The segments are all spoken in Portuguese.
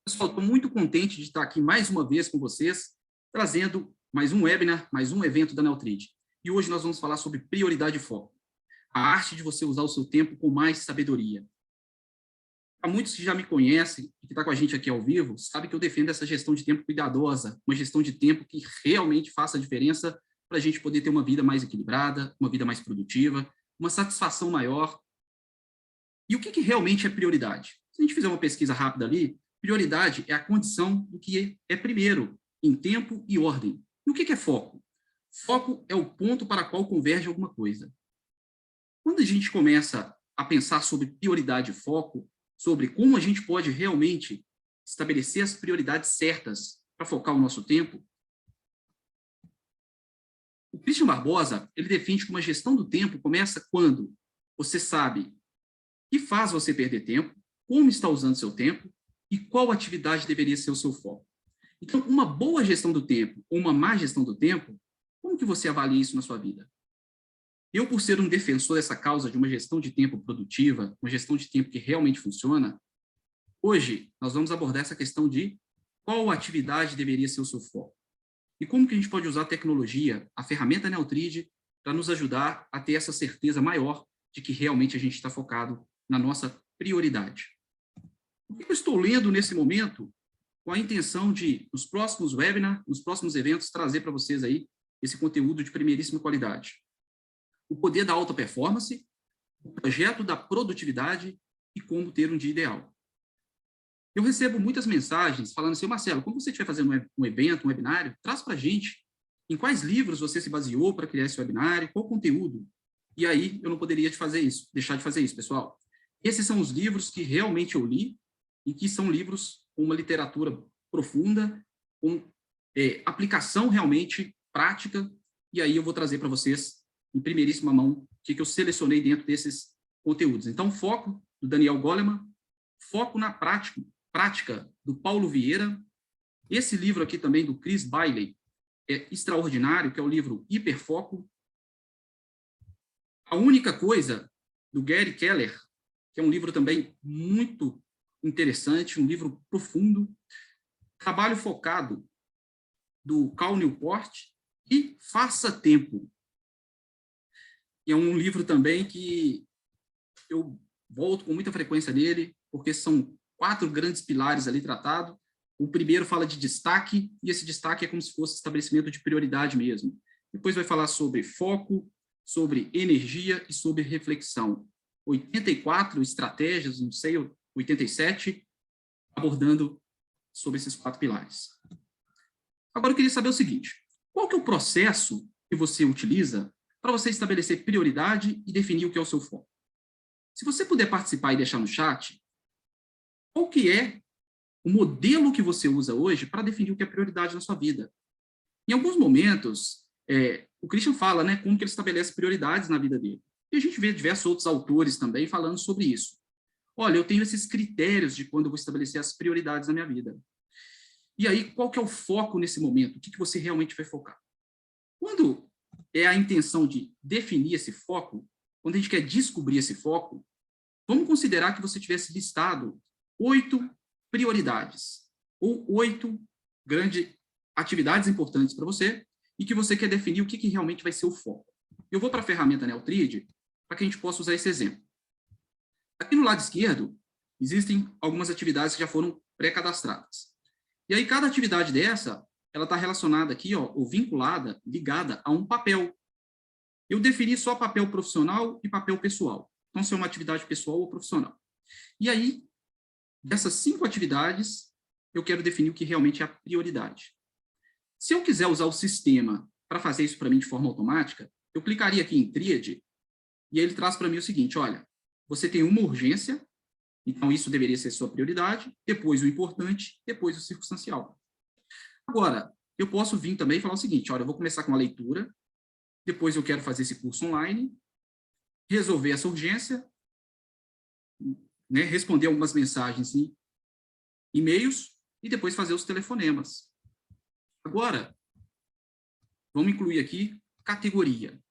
Pessoal, estou muito contente de estar aqui mais uma vez com vocês, trazendo mais um webinar, mais um evento da Neutrid. E hoje nós vamos falar sobre prioridade e foco, a arte de você usar o seu tempo com mais sabedoria. Para muitos que já me conhecem e que estão com a gente aqui ao vivo, sabem que eu defendo essa gestão de tempo cuidadosa, uma gestão de tempo que realmente faça a diferença para a gente poder ter uma vida mais equilibrada, uma vida mais produtiva, uma satisfação maior. E o que realmente é prioridade? Se a gente fizer uma pesquisa rápida ali, prioridade é a condição do que é primeiro, em tempo e ordem. E o que é foco? Foco é o ponto para qual converge alguma coisa. Quando a gente começa a pensar sobre prioridade e foco, sobre como a gente pode realmente estabelecer as prioridades certas para focar o nosso tempo, o Christian Barbosa, ele defende que uma gestão do tempo começa quando você sabe o que faz você perder tempo, como está usando seu tempo e qual atividade deveria ser o seu foco. Então, uma boa gestão do tempo ou uma má gestão do tempo, como que você avalia isso na sua vida? Eu, por ser um defensor dessa causa de uma gestão de tempo produtiva, uma gestão de tempo que realmente funciona, hoje nós vamos abordar essa questão de qual atividade deveria ser o seu foco. E como que a gente pode usar a tecnologia, a ferramenta Neutrid, para nos ajudar a ter essa certeza maior de que realmente a gente está focado na nossa prioridade. O que eu estou lendo nesse momento com a intenção de, nos próximos webinars, nos próximos eventos, trazer para vocês aí esse conteúdo de primeiríssima qualidade. O poder da alta performance, o projeto da produtividade e como ter um dia ideal. Eu recebo muitas mensagens falando assim, Marcelo, como você estiver fazendo um evento, um webinário, traz para a gente em quais livros você se baseou para criar esse webinário, qual conteúdo. E aí eu não poderia deixar de fazer isso, pessoal. Esses são os livros que realmente eu li e que são livros com uma literatura profunda, com aplicação realmente prática, e aí eu vou trazer para vocês, em primeiríssima mão, o que eu selecionei dentro desses conteúdos. Então, foco, do Daniel Goleman, foco na prática, do Paulo Vieira, esse livro aqui também, do Chris Bailey, é extraordinário, que é o livro Hiperfoco, A Única Coisa, do Gary Keller, que é um livro também muito interessante, um livro profundo, Trabalho Focado, do Cal Newport, e Faça Tempo. E é um livro também que eu volto com muita frequência nele, porque são 4 grandes pilares ali tratados. O primeiro fala de destaque, e esse destaque é como se fosse estabelecimento de prioridade mesmo. Depois vai falar sobre foco, sobre energia e sobre reflexão. 84 estratégias, não sei, 87, abordando sobre esses 4 pilares. Agora eu queria saber o seguinte, qual que é o processo que você utiliza para você estabelecer prioridade e definir o que é o seu foco? Se você puder participar e deixar no chat, qual que é o modelo que você usa hoje para definir o que é prioridade na sua vida? Em alguns momentos, o Christian fala, né, como que ele estabelece prioridades na vida dele. E a gente vê diversos outros autores também falando sobre isso. Olha, eu tenho esses critérios de quando eu vou estabelecer as prioridades na minha vida. E aí, qual que é o foco nesse momento? O que você realmente vai focar? Quando é a intenção de definir esse foco, quando a gente quer descobrir esse foco, vamos considerar que você tivesse listado 8 prioridades, ou 8 grandes atividades importantes para você, e que você quer definir o que realmente vai ser o foco. Eu vou para a ferramenta Neutrid, para que a gente possa usar esse exemplo. Aqui no lado esquerdo, existem algumas atividades que já foram pré-cadastradas. E aí, cada atividade dessa, ela está relacionada aqui, ó, ou vinculada, ligada a um papel. Eu defini só papel profissional e papel pessoal. Então, se é uma atividade pessoal ou profissional. E aí, dessas 5 atividades, eu quero definir o que realmente é a prioridade. Se eu quiser usar o sistema para fazer isso para mim de forma automática, eu clicaria aqui em Tríade, e ele traz para mim o seguinte, olha, você tem uma urgência, então isso deveria ser sua prioridade, depois o importante, depois o circunstancial. Agora, eu posso vir também e falar o seguinte, olha, eu vou começar com a leitura, depois eu quero fazer esse curso online, resolver essa urgência, né, responder algumas mensagens em e-mails e depois fazer os telefonemas. Agora, vamos incluir aqui categoria.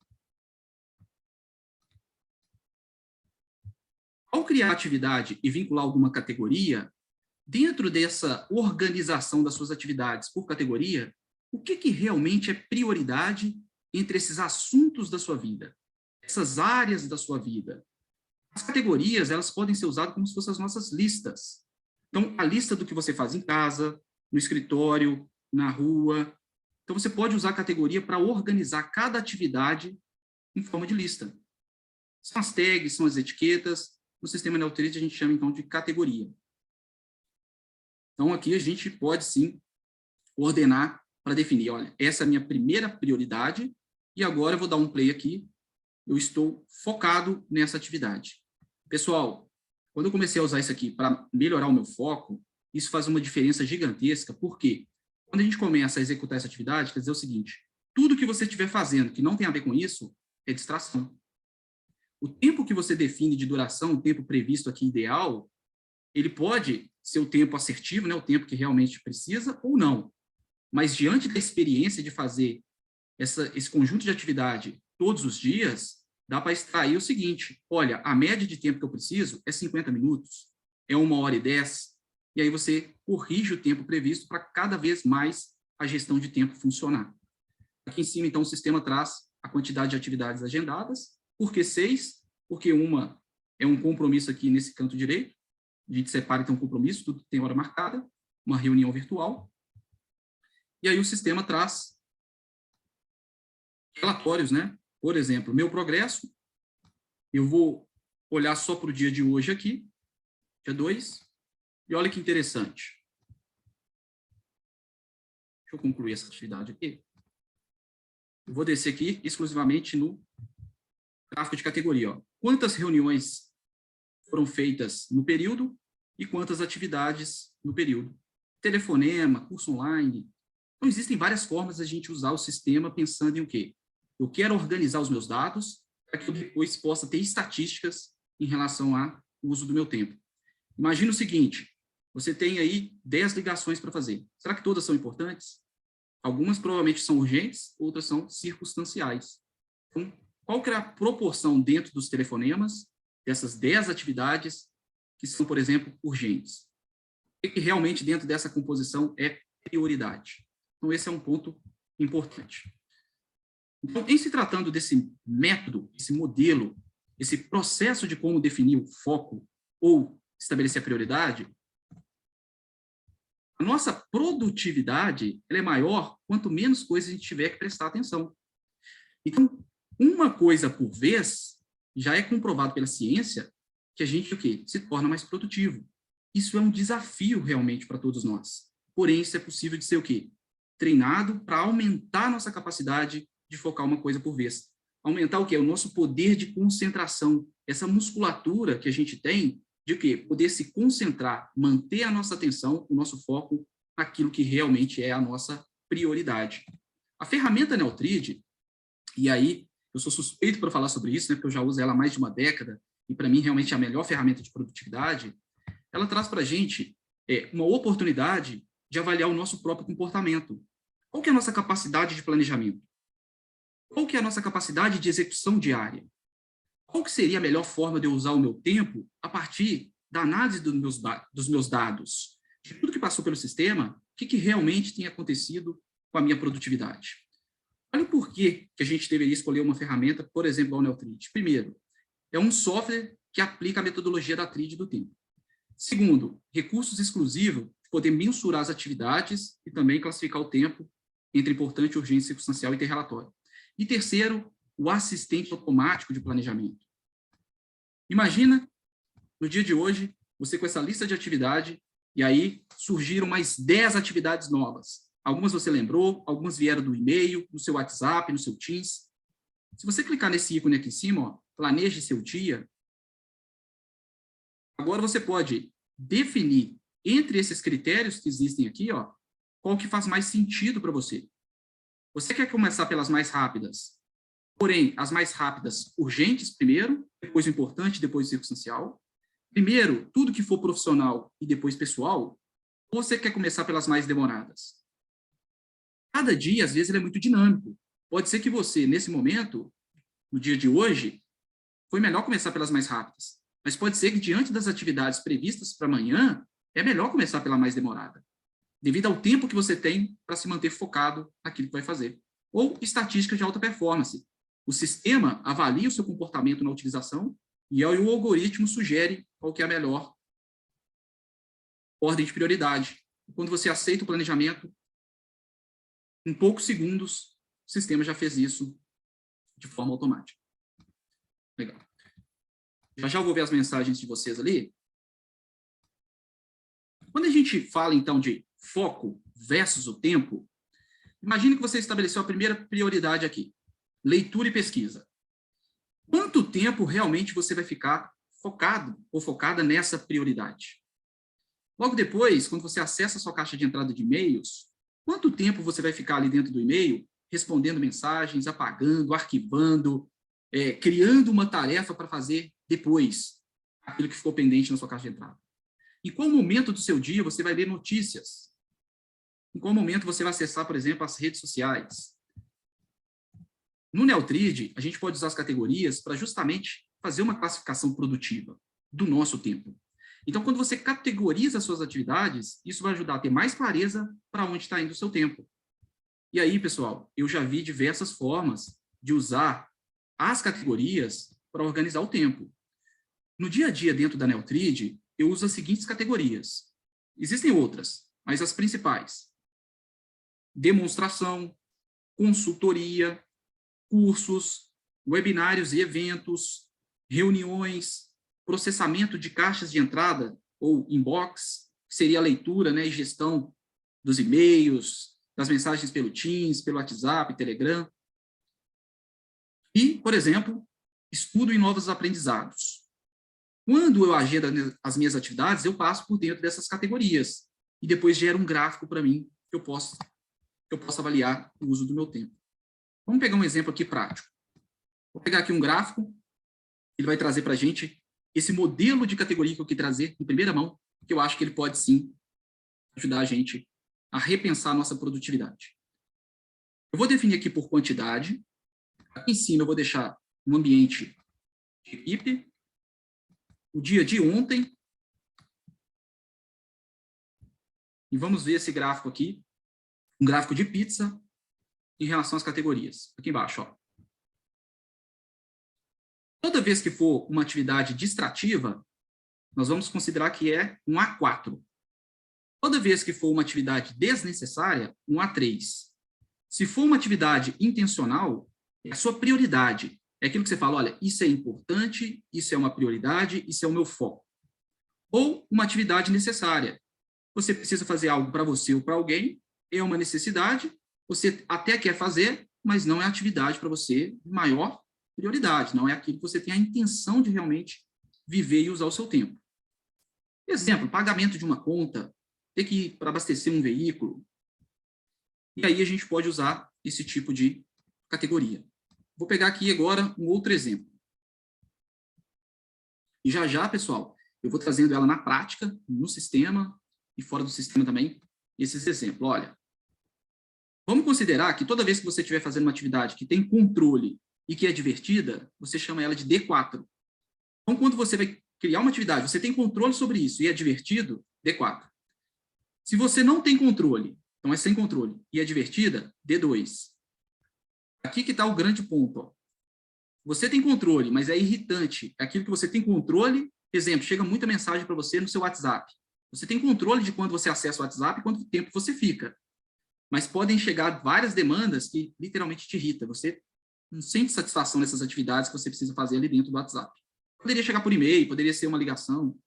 Ao criar atividade e vincular alguma categoria, dentro dessa organização das suas atividades por categoria, o que realmente é prioridade entre esses assuntos da sua vida, essas áreas da sua vida. As categorias, elas podem ser usadas como se fossem as nossas listas. Então, a lista do que você faz em casa, no escritório, na rua. Então, você pode usar a categoria para organizar cada atividade em forma de lista. São as tags, são as etiquetas. No sistema Neotread, a gente chama, então, de categoria. Então, aqui a gente pode, sim, ordenar para definir, olha, essa é a minha primeira prioridade, e agora eu vou dar um play aqui, eu estou focado nessa atividade. Pessoal, quando eu comecei a usar isso aqui para melhorar o meu foco, isso faz uma diferença gigantesca, porque quando a gente começa a executar essa atividade, quer dizer o seguinte, tudo que você estiver fazendo que não tem a ver com isso, é distração. O tempo que você define de duração, o tempo previsto aqui ideal, ele pode ser o tempo assertivo, né, o tempo que realmente precisa, ou não. Mas diante da experiência de fazer esse conjunto de atividade todos os dias, dá para extrair o seguinte, olha, a média de tempo que eu preciso é 50 minutos, é 1h10, e aí você corrige o tempo previsto para cada vez mais a gestão de tempo funcionar. Aqui em cima, então, o sistema traz a quantidade de atividades agendadas. Por que 6? Porque uma é um compromisso aqui nesse canto direito, a gente separa, então, um compromisso, tudo tem hora marcada, uma reunião virtual, e aí o sistema traz relatórios, né? Por exemplo, meu progresso, eu vou olhar só para o dia de hoje aqui, dia 2, e olha que interessante. Deixa eu concluir essa atividade aqui. Eu vou descer aqui exclusivamente no gráfico de categoria. Ó. Quantas reuniões foram feitas no período e quantas atividades no período. Telefonema, curso online. Então, existem várias formas de a gente usar o sistema pensando em o quê? Eu quero organizar os meus dados para que eu depois possa ter estatísticas em relação ao uso do meu tempo. Imagina o seguinte, você tem aí 10 ligações para fazer. Será que todas são importantes? Algumas provavelmente são urgentes, outras são circunstanciais. Então, qual que é a proporção dentro dos telefonemas dessas 10 atividades que são, por exemplo, urgentes? O que realmente dentro dessa composição é prioridade? Então, esse é um ponto importante. Então, em se tratando desse método, esse modelo, esse processo de como definir o foco ou estabelecer a prioridade, a nossa produtividade ela é maior quanto menos coisas a gente tiver que prestar atenção. Então, uma coisa por vez, já é comprovado pela ciência que a gente o quê? Se torna mais produtivo. Isso é um desafio realmente para todos nós. Porém, isso é possível de ser o quê? Treinado para aumentar a nossa capacidade de focar uma coisa por vez. Aumentar o quê? O nosso poder de concentração. Essa musculatura que a gente tem de o quê? Poder se concentrar, manter a nossa atenção, o nosso foco naquilo que realmente é a nossa prioridade. A ferramenta Neotread, e aí eu sou suspeito para falar sobre isso, né, porque eu já uso ela há mais de uma década, e para mim realmente é a melhor ferramenta de produtividade, ela traz para a gente uma oportunidade de avaliar o nosso próprio comportamento. Qual que é a nossa capacidade de planejamento? Qual que é a nossa capacidade de execução diária? Qual que seria a melhor forma de eu usar o meu tempo a partir da análise dos meus dados? De tudo que passou pelo sistema, o que realmente tem acontecido com a minha produtividade? Olha por que a gente deveria escolher uma ferramenta, por exemplo, a Neotread. Primeiro, é um software que aplica a metodologia da TRID do tempo. Segundo, recursos exclusivos de poder mensurar as atividades e também classificar o tempo entre importante, urgente, circunstancial e ter relatório. E terceiro, o assistente automático de planejamento. Imagina, no dia de hoje, você com essa lista de atividade, e aí surgiram mais 10 atividades novas. Algumas você lembrou, algumas vieram do e-mail, no seu WhatsApp, no seu Teams. Se você clicar nesse ícone aqui em cima, ó, planeje seu dia, agora você pode definir entre esses critérios que existem aqui, ó, qual que faz mais sentido para você. Você quer começar pelas mais rápidas, porém, as mais rápidas urgentes primeiro, depois o importante, depois o circunstancial. Primeiro, tudo que for profissional e depois pessoal, ou você quer começar pelas mais demoradas? Cada dia, às vezes, ele é muito dinâmico. Pode ser que você, nesse momento, no dia de hoje, foi melhor começar pelas mais rápidas. Mas pode ser que, diante das atividades previstas para amanhã, é melhor começar pela mais demorada, devido ao tempo que você tem para se manter focado naquilo que vai fazer. Ou estatística de alta performance. O sistema avalia o seu comportamento na utilização e aí o algoritmo sugere qual que é a melhor ordem de prioridade. Quando você aceita o planejamento, em poucos segundos, o sistema já fez isso de forma automática. Legal. Já vou ver as mensagens de vocês ali. Quando a gente fala, então, de foco versus o tempo, imagine que você estabeleceu a primeira prioridade aqui, leitura e pesquisa. Quanto tempo realmente você vai ficar focado ou focada nessa prioridade? Logo depois, quando você acessa a sua caixa de entrada de e-mails, quanto tempo você vai ficar ali dentro do e-mail, respondendo mensagens, apagando, arquivando, criando uma tarefa para fazer depois aquilo que ficou pendente na sua caixa de entrada? Em qual momento do seu dia você vai ler notícias? Em qual momento você vai acessar, por exemplo, as redes sociais? No Neotrid, a gente pode usar as categorias para justamente fazer uma classificação produtiva do nosso tempo. Então, quando você categoriza as suas atividades, isso vai ajudar a ter mais clareza para onde está indo o seu tempo. E aí, pessoal, eu já vi diversas formas de usar as categorias para organizar o tempo. No dia a dia, dentro da Neotrid, eu uso as seguintes categorias. Existem outras, mas as principais: demonstração, consultoria, cursos, webinários e eventos, reuniões, processamento de caixas de entrada, ou inbox, que seria a leitura, né, e gestão dos e-mails, das mensagens pelo Teams, pelo WhatsApp, Telegram. E, por exemplo, estudo em novos aprendizados. Quando eu agendo as minhas atividades, eu passo por dentro dessas categorias e depois gera um gráfico para mim que eu posso avaliar o uso do meu tempo. Vamos pegar um exemplo aqui prático. Vou pegar aqui um gráfico, ele vai trazer para a gente esse modelo de categoria que eu quis trazer em primeira mão, que eu acho que ele pode sim ajudar a gente a repensar a nossa produtividade. Eu vou definir aqui por quantidade. Aqui em cima eu vou deixar um ambiente de equipe, o dia de ontem, e vamos ver esse gráfico aqui, um gráfico de pizza em relação às categorias. Aqui embaixo, ó. Toda vez que for uma atividade distrativa, nós vamos considerar que é um A4. Toda vez que for uma atividade desnecessária, um A3. Se for uma atividade intencional, é a sua prioridade. É aquilo que você fala, olha, isso é importante, isso é uma prioridade, isso é o meu foco. Ou uma atividade necessária. Você precisa fazer algo para você ou para alguém, é uma necessidade, você até quer fazer, mas não é atividade para você de maior prioridade, não é aquilo que você tem a intenção de realmente viver e usar o seu tempo. Exemplo, pagamento de uma conta, ter que ir para abastecer um veículo. E aí a gente pode usar esse tipo de categoria. Vou pegar aqui agora um outro exemplo. E já, pessoal, eu vou trazendo ela na prática, no sistema e fora do sistema também, esses exemplos. Olha, vamos considerar que toda vez que você estiver fazendo uma atividade que tem controle e que é divertida, você chama ela de D4. Então, quando você vai criar uma atividade, você tem controle sobre isso e é divertido, D4. Se você não tem controle, então é sem controle, e é divertida, D2. Aqui que está o grande ponto. Ó. Você tem controle, mas é irritante. É aquilo que você tem controle. Exemplo, chega muita mensagem para você no seu WhatsApp. Você tem controle de quando você acessa o WhatsApp e quanto tempo você fica. Mas podem chegar várias demandas que literalmente te irritam. Você não sente satisfação nessas atividades que você precisa fazer ali dentro do WhatsApp. Poderia chegar por e-mail, poderia ser uma ligação.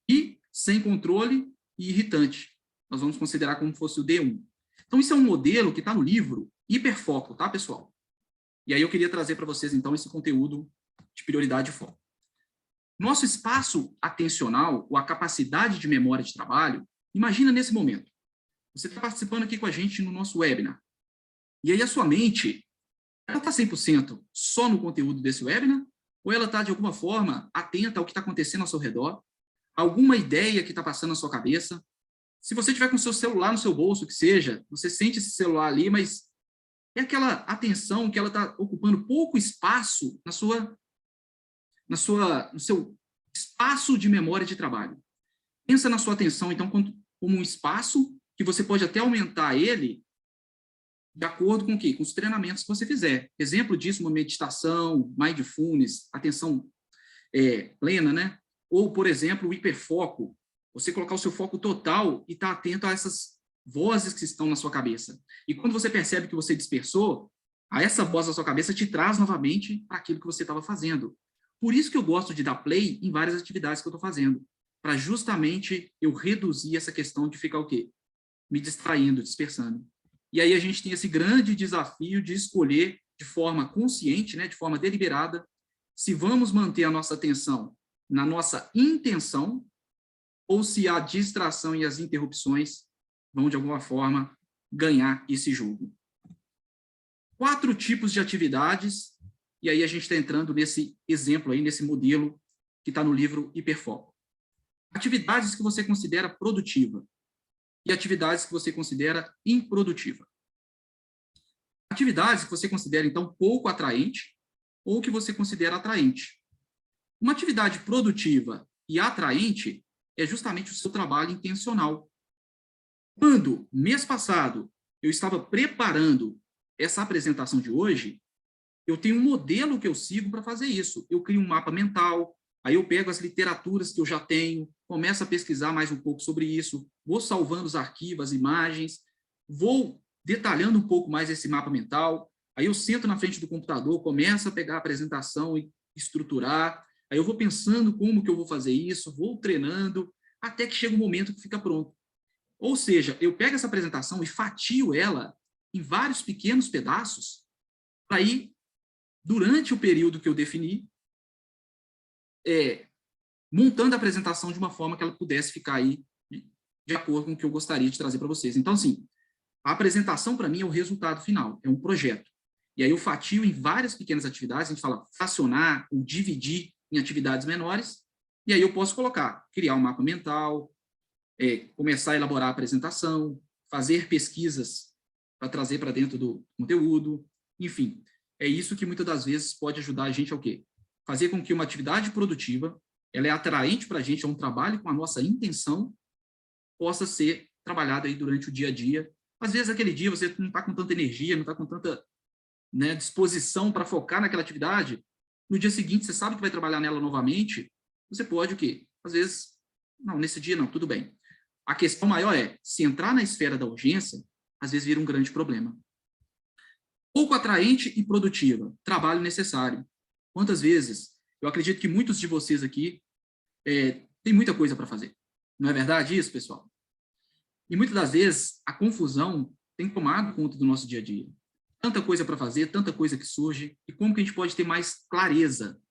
E sem controle e irritante. Nós vamos considerar como fosse o D1. Então, isso é um modelo que está no livro Hiperfoco, tá, pessoal? E aí eu queria trazer para vocês, então, esse conteúdo de prioridade e foco. Nosso espaço atencional, ou a capacidade de memória de trabalho, imagina nesse momento. Você está participando aqui com a gente no nosso webinar. E aí a sua mente, ela está 100% só no conteúdo desse webinar? Ou ela está, de alguma forma, atenta ao que está acontecendo ao seu redor? Alguma ideia que está passando na sua cabeça? Se você tiver com o seu celular no seu bolso, que seja, você sente esse celular ali, mas é aquela atenção que ela está ocupando pouco espaço no seu espaço de memória de trabalho. Pensa na sua atenção, então, como um espaço que você pode até aumentar ele de acordo com o quê? Com os treinamentos que você fizer. Exemplo disso, uma meditação, mindfulness, atenção plena, né? Ou, por exemplo, o hiperfoco. Você colocar o seu foco total e estar atento a essas vozes que estão na sua cabeça. E quando você percebe que você dispersou, a essa voz da sua cabeça te traz novamente para aquilo que você estava fazendo. Por isso que eu gosto de dar play em várias atividades que eu estou fazendo, para justamente eu reduzir essa questão de ficar o quê? Me distraindo, dispersando. E aí a gente tem esse grande desafio de escolher de forma consciente, né, de forma deliberada, se vamos manter a nossa atenção na nossa intenção ou se a distração e as interrupções vão, de alguma forma, ganhar esse jogo. 4 tipos de atividades, e aí a gente está entrando nesse exemplo aí, nesse modelo que está no livro Hiperfoco. Atividades que você considera produtiva e atividades que você considera improdutiva. Atividades que você considera, então, pouco atraente ou que você considera atraente. Uma atividade produtiva e atraente é justamente o seu trabalho intencional. Quando, mês passado, eu estava preparando essa apresentação de hoje, eu tenho um modelo que eu sigo para fazer isso. Eu crio um mapa mental, aí eu pego as literaturas que eu já tenho, começo a pesquisar mais um pouco sobre isso, vou salvando os arquivos, as imagens, vou detalhando um pouco mais esse mapa mental, aí eu sento na frente do computador, começo a pegar a apresentação e estruturar, aí eu vou pensando como que eu vou fazer isso, vou treinando, até que chega um momento que fica pronto. Ou seja, eu pego essa apresentação e fatio ela em vários pequenos pedaços, para ir, durante o período que eu defini, montando a apresentação de uma forma que ela pudesse ficar aí de acordo com o que eu gostaria de trazer para vocês. Então, assim, a apresentação, para mim, é o resultado final, é um projeto. E aí eu fatio em várias pequenas atividades, a gente fala fracionar ou dividir em atividades menores, e aí eu posso colocar, criar um mapa mental, começar a elaborar a apresentação, fazer pesquisas para trazer para dentro do conteúdo, enfim. É isso que muitas das vezes pode ajudar a gente ao quê? Fazer com que uma atividade produtiva, ela é atraente para a gente, é um trabalho com a nossa intenção, possa ser trabalhada aí durante o dia a dia. Às vezes, aquele dia você não está com tanta energia, não está com tanta, né, disposição para focar naquela atividade. No dia seguinte, você sabe que vai trabalhar nela novamente, você pode o quê? Às vezes, não, nesse dia não, tudo bem. A questão maior é, se entrar na esfera da urgência, às vezes vira um grande problema. Pouco atraente e produtiva, trabalho necessário. Quantas vezes, eu acredito que muitos de vocês aqui têm muita coisa para fazer. Não é verdade isso, pessoal? E muitas das vezes, a confusão tem tomado conta do nosso dia a dia. Tanta coisa para fazer, tanta coisa que surge, e como que a gente pode ter mais clareza?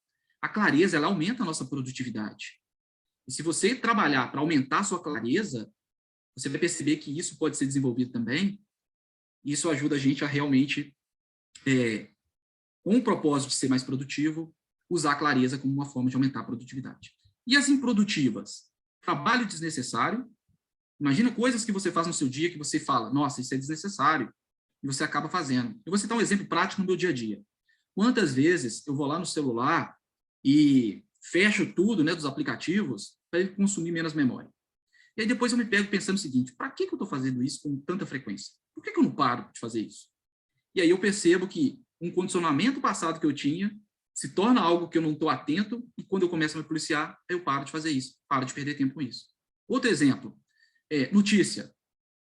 A clareza, ela aumenta a nossa produtividade. E se você trabalhar para aumentar a sua clareza, você vai perceber que isso pode ser desenvolvido também, e isso ajuda a gente a realmente, com o propósito de ser mais produtivo, usar a clareza como uma forma de aumentar a produtividade. E as improdutivas? Trabalho desnecessário. Imagina coisas que você faz no seu dia que você fala, nossa, isso é desnecessário, e você acaba fazendo. Eu vou citar um exemplo prático no meu dia a dia. Quantas vezes eu vou lá no celular e fecho tudo, né, dos aplicativos para ele consumir menos memória. E aí depois eu me pego pensando o seguinte, para que eu estou fazendo isso com tanta frequência? Por que eu não paro de fazer isso? E aí eu percebo que um condicionamento passado que eu tinha se torna algo que eu não estou atento e quando eu começo a me policiar, eu paro de fazer isso, paro de perder tempo com isso. Outro exemplo, notícia.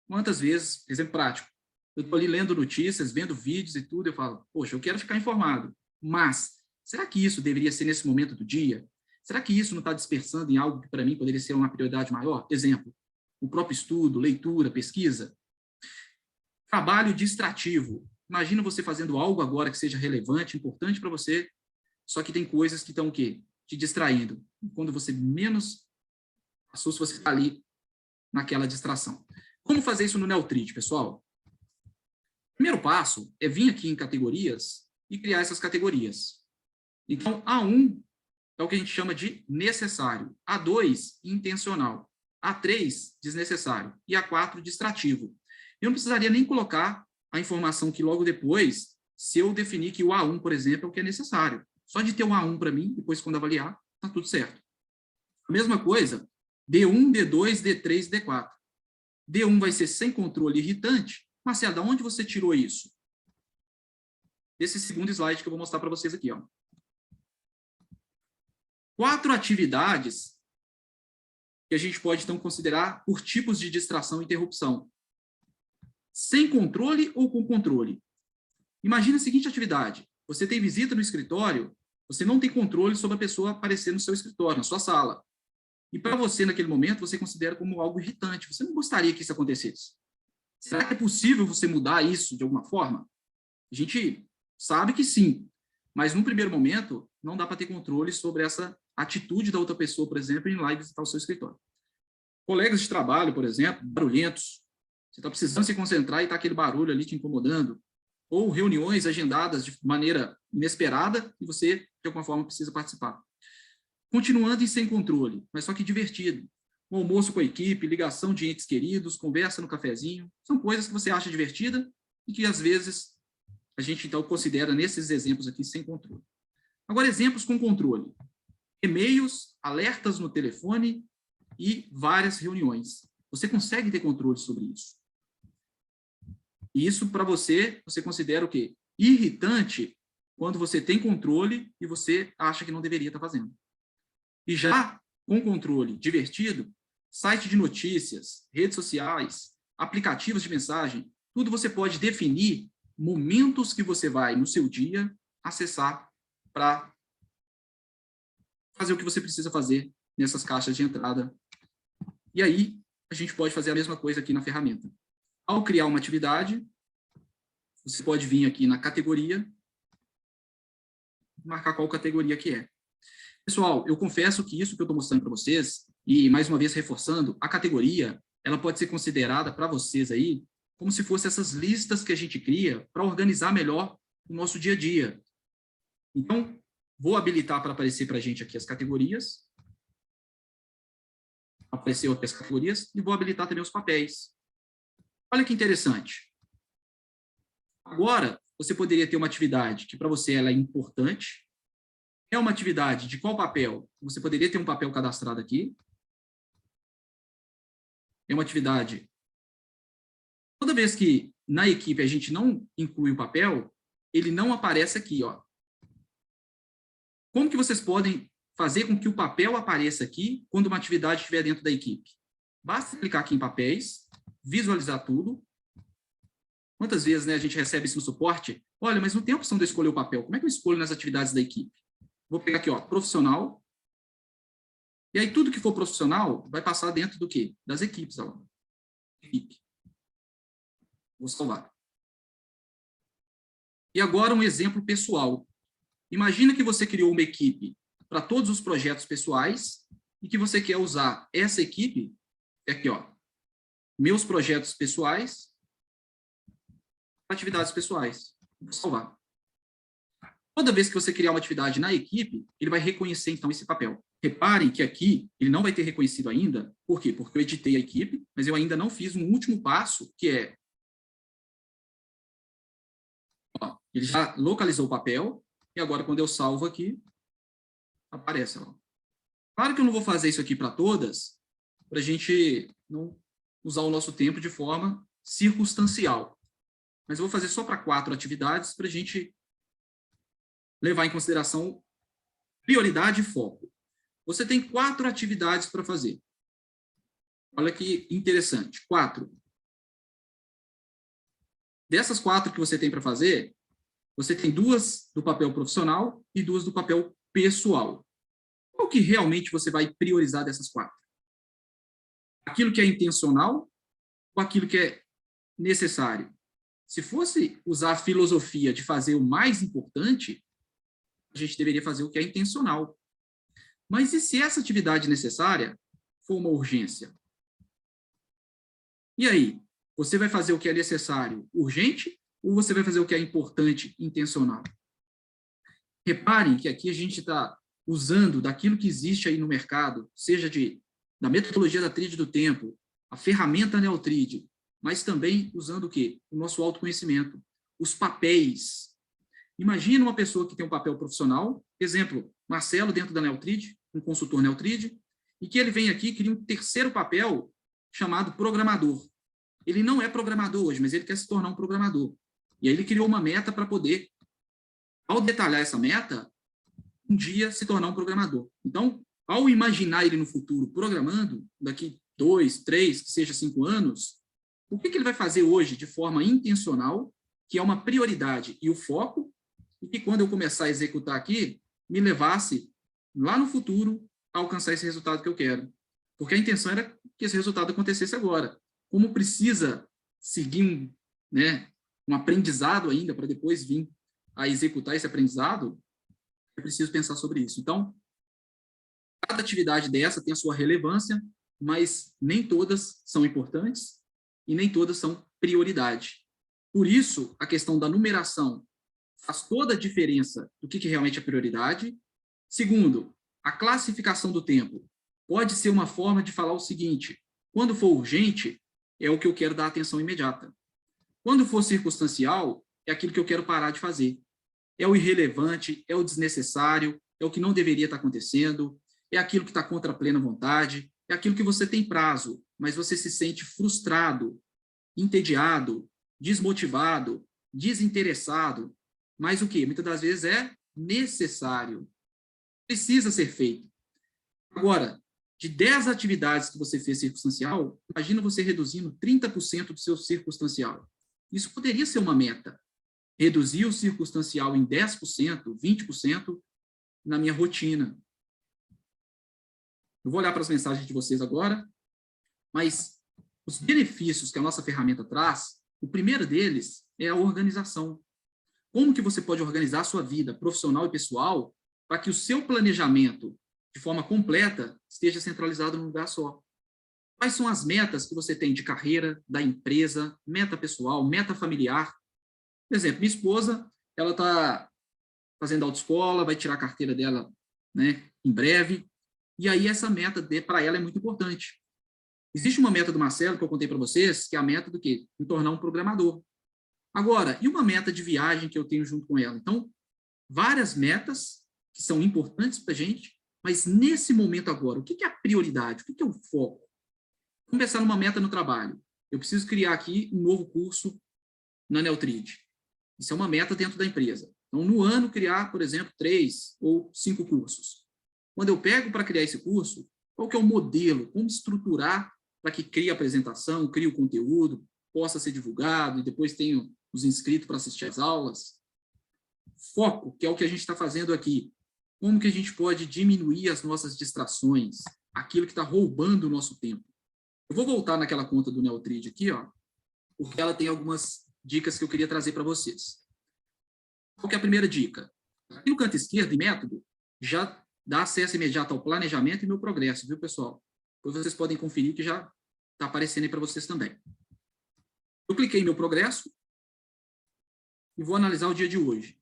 Quantas vezes, exemplo prático, eu estou ali lendo notícias, vendo vídeos e tudo, eu falo, poxa, eu quero ficar informado, mas será que isso deveria ser nesse momento do dia? Será que isso não está dispersando em algo que para mim poderia ser uma prioridade maior? Exemplo, o próprio estudo, leitura, pesquisa. Trabalho distrativo. Imagina você fazendo algo agora que seja relevante, importante para você, só que tem coisas que estão o quê? Te distraindo. Quando você menos passou, se você está ali naquela distração. Como fazer isso no Neotrit, pessoal? Primeiro passo é vir aqui em categorias e criar essas categorias. Então, A1 é o que a gente chama de necessário. A2, intencional. A3, desnecessário. E A4, distrativo. Eu não precisaria nem colocar a informação que logo depois, se eu definir que o A1, por exemplo, é o que é necessário. Só de ter o A1 para mim, depois quando avaliar, está tudo certo. A mesma coisa, D1, D2, D3, D4. D1 vai ser sem controle irritante. Marcelo, de onde você tirou isso? Esse segundo slide que eu vou mostrar para vocês aqui. Ó. 4 atividades que a gente pode, então, considerar por tipos de distração e interrupção. Sem controle ou com controle? Imagina a seguinte atividade. Você tem visita no escritório, você não tem controle sobre a pessoa aparecer no seu escritório, na sua sala. E para você, naquele momento, você considera como algo irritante. Você não gostaria que isso acontecesse. Será que é possível você mudar isso de alguma forma? A gente sabe que sim, mas num primeiro momento não dá para ter controle sobre essa atitude da outra pessoa, por exemplo, em ir lá e visitar o seu escritório. Colegas de trabalho, por exemplo, barulhentos. Você está precisando se concentrar e está aquele barulho ali te incomodando. Ou reuniões agendadas de maneira inesperada e você, de alguma forma, precisa participar. Continuando em sem controle, mas só que divertido. Um almoço com a equipe, ligação de entes queridos, conversa no cafezinho. São coisas que você acha divertida e que, às vezes, a gente, então, considera nesses exemplos aqui sem controle. Agora, exemplos com controle. E-mails, alertas no telefone e várias reuniões. Você consegue ter controle sobre isso. E isso, para você, você considera o quê? Irritante quando você tem controle e você acha que não deveria estar fazendo. E já com controle divertido, site de notícias, redes sociais, aplicativos de mensagem, tudo você pode definir momentos que você vai, no seu dia, acessar para fazer o que você precisa fazer nessas caixas de entrada. E aí, a gente pode fazer a mesma coisa aqui na ferramenta. Ao criar uma atividade, você pode vir aqui na categoria, marcar qual categoria que é. Pessoal, eu confesso que isso que eu estou mostrando para vocês, e mais uma vez reforçando, a categoria, ela pode ser considerada para vocês aí, como se fossem essas listas que a gente cria para organizar melhor o nosso dia a dia. Então, vou habilitar para aparecer para a gente aqui as categorias. Apareceu aqui as categorias, e vou habilitar também os papéis. Olha que interessante. Agora, você poderia ter uma atividade que para você ela é importante. É uma atividade de qual papel? Você poderia ter um papel cadastrado aqui. É uma atividade... Toda vez que na equipe a gente não inclui o papel, ele não aparece aqui, ó. Como que vocês podem fazer com que o papel apareça aqui quando uma atividade estiver dentro da equipe? Basta clicar aqui em papéis, visualizar tudo. Quantas vezes, né, a gente recebe isso no suporte? Olha, mas não tem a opção de eu escolher o papel. Como é que eu escolho nas atividades da equipe? Vou pegar aqui, ó, profissional. E aí, tudo que for profissional vai passar dentro do quê? Das equipes, ó. Equipe. Vou salvar. E agora um exemplo pessoal. Imagina que você criou uma equipe para todos os projetos pessoais e que você quer usar essa equipe, aqui, ó, meus projetos pessoais, atividades pessoais. Vou salvar. Toda vez que você criar uma atividade na equipe, ele vai reconhecer, então, esse papel. Reparem que aqui, ele não vai ter reconhecido ainda. Por quê? Porque eu editei a equipe, mas eu ainda não fiz um último passo, que é... Ó, ele já localizou o papel, e agora, quando eu salvo aqui, aparece. Ó. Claro que eu não vou fazer isso aqui para todas, para a gente não usar o nosso tempo de forma circunstancial. Mas eu vou fazer só para 4 atividades, para a gente levar em consideração prioridade e foco. Você tem 4 atividades para fazer. Olha que interessante, 4. Dessas 4 que você tem para fazer, você tem 2 do papel profissional e 2 do papel pessoal. Qual que realmente você vai priorizar dessas 4? Aquilo que é intencional ou aquilo que é necessário? Se fosse usar a filosofia de fazer o mais importante, a gente deveria fazer o que é intencional. Mas e se essa atividade necessária for uma urgência? E aí? Você vai fazer o que é necessário da ou você vai fazer o que é importante intencional? Reparem que aqui a gente está usando daquilo que existe aí no mercado, seja da metodologia da tríade do tempo, a ferramenta Neotríade, mas também usando o quê? O nosso autoconhecimento, os papéis. Imagina uma pessoa que tem um papel profissional, exemplo, Marcelo dentro da Neotríade, um consultor Neotríade, e que ele vem aqui e cria um terceiro papel chamado programador. Ele não é programador hoje, mas ele quer se tornar um programador. E aí ele criou uma meta para poder, ao detalhar essa meta, um dia se tornar um programador. Então, ao imaginar ele no futuro programando, daqui 2, 3, que seja 5 anos, o que ele vai fazer hoje de forma intencional, que é uma prioridade e o foco, e que quando eu começar a executar aqui, me levasse lá no futuro a alcançar esse resultado que eu quero. Porque a intenção era que esse resultado acontecesse agora. Como precisa seguir um aprendizado ainda para depois vir a executar esse aprendizado, é preciso pensar sobre isso. Então, cada atividade dessa tem a sua relevância, mas nem todas são importantes e nem todas são prioridade. Por isso, a questão da numeração faz toda a diferença do que realmente é prioridade. Segundo, a classificação do tempo pode ser uma forma de falar o seguinte: quando for urgente, é o que eu quero dar atenção imediata. Quando for circunstancial, é aquilo que eu quero parar de fazer. É o irrelevante, é o desnecessário, é o que não deveria estar acontecendo, é aquilo que está contra a plena vontade, é aquilo que você tem prazo, mas você se sente frustrado, entediado, desmotivado, desinteressado. Mas o quê? Muitas das vezes é necessário. Precisa ser feito. Agora, de 10 atividades que você fez circunstancial, imagina você reduzindo 30% do seu circunstancial. Isso poderia ser uma meta. Reduzir o circunstancial em 10%, 20% na minha rotina. Eu vou olhar para as mensagens de vocês agora, mas os benefícios que a nossa ferramenta traz, o primeiro deles é a organização. Como que você pode organizar a sua vida profissional e pessoal para que o seu planejamento, de forma completa, esteja centralizado num lugar só? Quais são as metas que você tem de carreira, da empresa, meta pessoal, meta familiar? Por exemplo, minha esposa, ela está fazendo autoescola, vai tirar a carteira dela, em breve, e aí essa meta para ela é muito importante. Existe uma meta do Marcelo, que eu contei para vocês, que é a meta do quê? Me tornar um programador. Agora, e uma meta de viagem que eu tenho junto com ela? Então, várias metas que são importantes para a gente, mas nesse momento agora, o que é a prioridade? O que é o foco? Vamos pensar numa meta no trabalho. Eu preciso criar aqui um novo curso na Neutrid. Isso é uma meta dentro da empresa. Então, no ano, criar, por exemplo, 3 ou 5 cursos. Quando eu pego para criar esse curso, qual que é o modelo? Como estruturar para que crie a apresentação, crie o conteúdo, possa ser divulgado e depois tenho os inscritos para assistir às aulas? Foco, que é o que a gente está fazendo aqui. Como que a gente pode diminuir as nossas distrações, aquilo que está roubando o nosso tempo? Eu vou voltar naquela conta do Neutrid aqui, porque ela tem algumas dicas que eu queria trazer para vocês. Qual que é a primeira dica? Aqui no canto esquerdo, em método, já dá acesso imediato ao planejamento e meu progresso, viu, pessoal? Depois vocês podem conferir que já está aparecendo aí para vocês também. Eu cliquei em meu progresso e vou analisar o dia de hoje.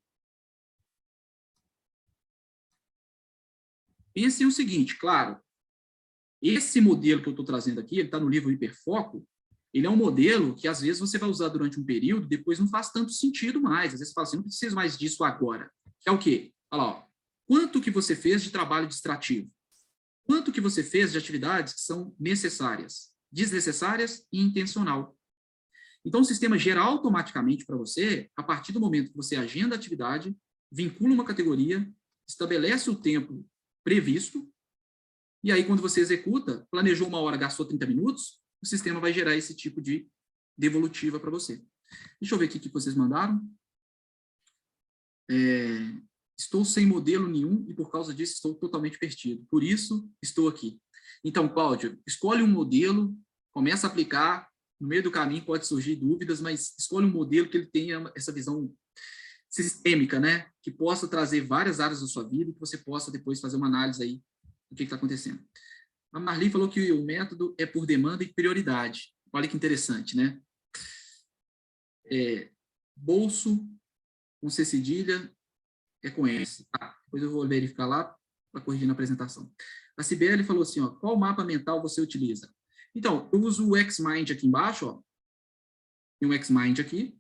Pense o seguinte, claro, esse modelo que eu estou trazendo aqui, ele está no livro Hiperfoco, ele é um modelo que às vezes você vai usar durante um período, depois não faz tanto sentido mais. Às vezes você fala assim, não preciso mais disso agora. Que é o quê? Olha lá, quanto que você fez de trabalho distrativo? Quanto que você fez de atividades que são necessárias, desnecessárias e intencional? Então, o sistema gera automaticamente para você, a partir do momento que você agenda a atividade, vincula uma categoria, estabelece o tempo previsto, e aí, quando você executa, planejou 1 hora, gastou 30 minutos, o sistema vai gerar esse tipo de devolutiva para você. Deixa eu ver aqui o que vocês mandaram. Estou sem modelo nenhum e, por causa disso, estou totalmente perdido. Por isso, estou aqui. Então, Cláudio, escolhe um modelo, começa a aplicar, no meio do caminho pode surgir dúvidas, mas escolhe um modelo que ele tenha essa visão sistêmica, que possa trazer várias áreas da sua vida e que você possa depois fazer uma análise aí do que está acontecendo. A Marli falou que o método é por demanda e prioridade. Olha que interessante, bolso com C cedilha é com S. Depois eu vou verificar lá para corrigir na apresentação. A Cibele falou assim, qual mapa mental você utiliza? Então, eu uso o Xmind aqui embaixo, tem um Xmind aqui,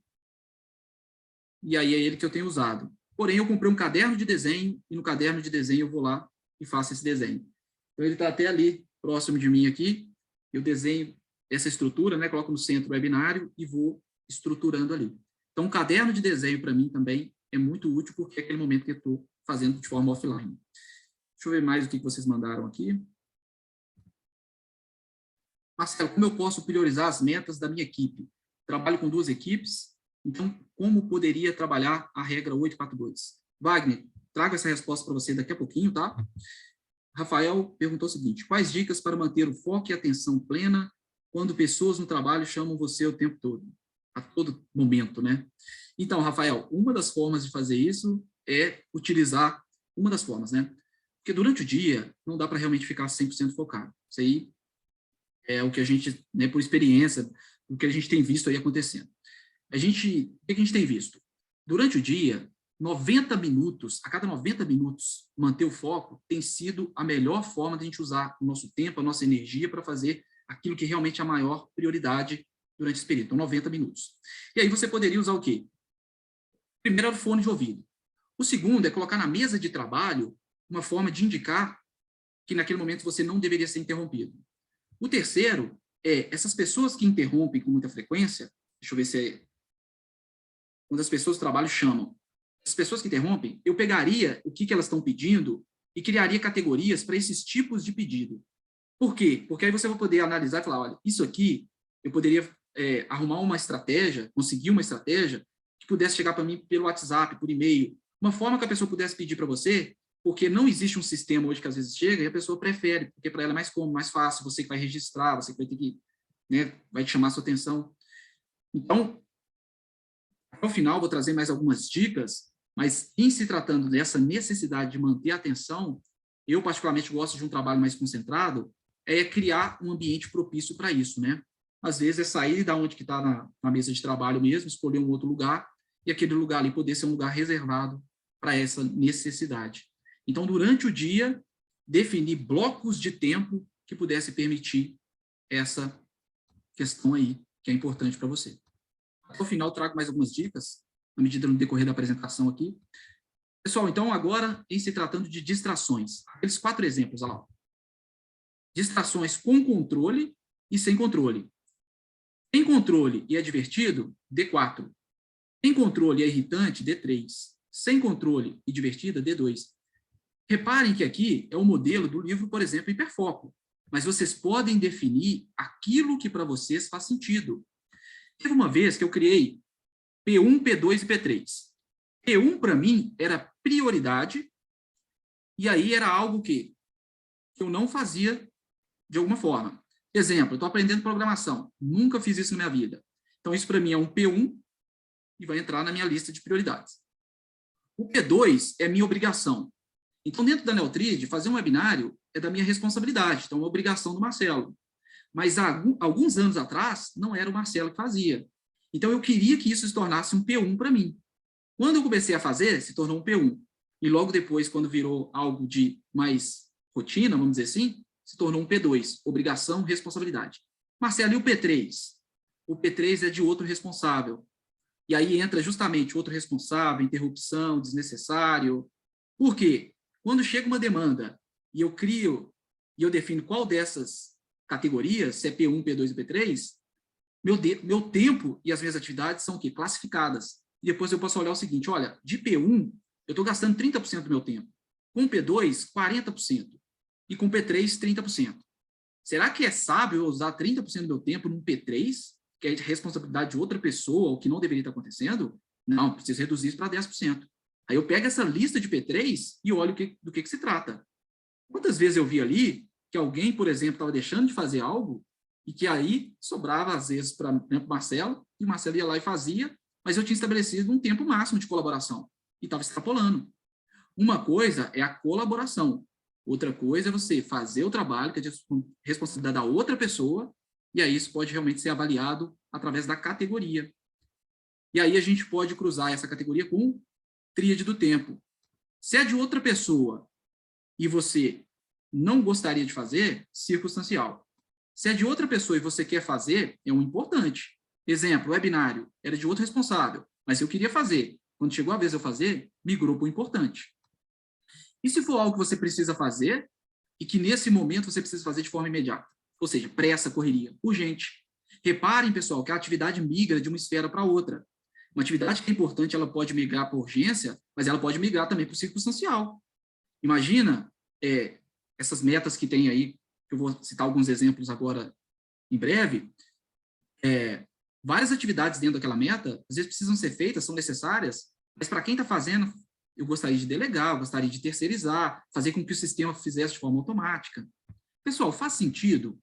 e aí é ele que eu tenho usado. Porém, eu comprei um caderno de desenho, e no caderno de desenho eu vou lá e faço esse desenho. Então, ele está até ali próximo de mim aqui, eu desenho essa estrutura, né, coloco no centro o webinário e vou estruturando ali. Então, um caderno de desenho, para mim, também é muito útil, porque é aquele momento que eu estou fazendo de forma offline. Deixa eu ver mais o que vocês mandaram aqui. Marcelo, como eu posso priorizar as metas da minha equipe? Trabalho com 2 equipes, então como poderia trabalhar a regra 842? Wagner, trago essa resposta para você daqui a pouquinho, tá? Rafael perguntou o seguinte: quais dicas para manter o foco e atenção plena quando pessoas no trabalho chamam você o tempo todo? A todo momento, né? Então, Rafael, uma das formas de fazer isso é utilizar uma das formas, né? Porque durante o dia não dá para realmente ficar 100% focado. Isso aí é o que a gente, né, por experiência, o que a gente tem visto aí acontecendo. O que a gente tem visto? Durante o dia, 90 minutos, a cada 90 minutos, manter o foco tem sido a melhor forma de a gente usar o nosso tempo, a nossa energia para fazer aquilo que realmente é a maior prioridade durante esse período. Então, 90 minutos. E aí você poderia usar o quê? Primeiro era o fone de ouvido. O segundo é colocar na mesa de trabalho uma forma de indicar que naquele momento você não deveria ser interrompido. O terceiro é essas pessoas que interrompem com muita frequência, deixa eu ver se é quando as pessoas do trabalho chamam. As pessoas que interrompem, eu pegaria o que elas estão pedindo e criaria categorias para esses tipos de pedido. Por quê? Porque aí você vai poder analisar e falar, olha, isso aqui eu poderia arrumar uma estratégia, conseguir uma estratégia que pudesse chegar para mim pelo WhatsApp, por e-mail, uma forma que a pessoa pudesse pedir para você, porque não existe um sistema hoje que às vezes chega e a pessoa prefere, porque para ela é mais cômodo, mais fácil, você que vai registrar, você que vai ter que, né, vai te chamar a sua atenção. Então, ao final, vou trazer mais algumas dicas, mas em se tratando dessa necessidade de manter a atenção, eu particularmente gosto de um trabalho mais concentrado, é criar um ambiente propício para isso, né? Às vezes é sair da onde que está na mesa de trabalho mesmo, escolher um outro lugar, e aquele lugar ali poder ser um lugar reservado para essa necessidade. Então, durante o dia, definir blocos de tempo que pudesse permitir essa questão aí, que é importante para você. Ao final, trago mais algumas dicas, na medida no decorrer da apresentação aqui. Pessoal, então, agora, em se tratando de distrações, aqueles 4 exemplos, olha lá. Distrações com controle e sem controle. Tem controle e é divertido? D4. Tem controle e é irritante? D3. Sem controle e divertida? D2. Reparem que aqui é o modelo do livro, por exemplo, Hiperfoco. Mas vocês podem definir aquilo que para vocês faz sentido. Teve uma vez que eu criei P1, P2 e P3. P1, para mim, era prioridade, e aí era algo que eu não fazia de alguma forma. Exemplo, eu estou aprendendo programação, nunca fiz isso na minha vida. Então, isso para mim é um P1 e vai entrar na minha lista de prioridades. O P2 é minha obrigação. Então, dentro da Neotrid, fazer um webinário é da minha responsabilidade, então é uma obrigação do Marcelo. Mas há alguns anos atrás, não era o Marcelo que fazia. Então, eu queria que isso se tornasse um P1 para mim. Quando eu comecei a fazer, se tornou um P1. E logo depois, quando virou algo de mais rotina, vamos dizer assim, se tornou um P2, obrigação, responsabilidade. Marcelo, e o P3? O P3 é de outro responsável. E aí entra justamente outro responsável, interrupção, desnecessário. Por quê? Quando chega uma demanda e eu crio, e eu defino qual dessas categorias, se é P1, P2 e P3, meu tempo e as minhas atividades são o quê? Classificadas. E depois eu posso olhar o seguinte, olha, de P1, eu estou gastando 30% do meu tempo. Com P2, 40%. E com P3, 30%. Será que é sábio eu usar 30% do meu tempo num P3, que é de responsabilidade de outra pessoa, o que não deveria estar acontecendo? Não, preciso reduzir isso para 10%. Aí eu pego essa lista de P3 e olho do que se trata. Quantas vezes eu vi ali que alguém, por exemplo, estava deixando de fazer algo e que aí sobrava, às vezes, para o Marcelo, e o Marcelo ia lá e fazia, mas eu tinha estabelecido um tempo máximo de colaboração e estava extrapolando. Uma coisa é a colaboração, outra coisa é você fazer o trabalho, que é de responsabilidade da outra pessoa, e aí isso pode realmente ser avaliado através da categoria. E aí a gente pode cruzar essa categoria com tríade do tempo. Se é de outra pessoa e você não gostaria de fazer, circunstancial. Se é de outra pessoa e você quer fazer, é um importante. Exemplo, webinário, era de outro responsável, mas eu queria fazer. Quando chegou a vez de eu fazer, migrou para o importante. E se for algo que você precisa fazer, e que nesse momento você precisa fazer de forma imediata. Ou seja, pressa, correria, urgente. Reparem, pessoal, que a atividade migra de uma esfera para outra. Uma atividade que é importante, ela pode migrar para urgência, mas ela pode migrar também para o circunstancial. Imagina essas metas que tem aí, que eu vou citar alguns exemplos agora em breve, várias atividades dentro daquela meta, às vezes precisam ser feitas, são necessárias, mas para quem está fazendo, eu gostaria de delegar, eu gostaria de terceirizar, fazer com que o sistema fizesse de forma automática. Pessoal, faz sentido?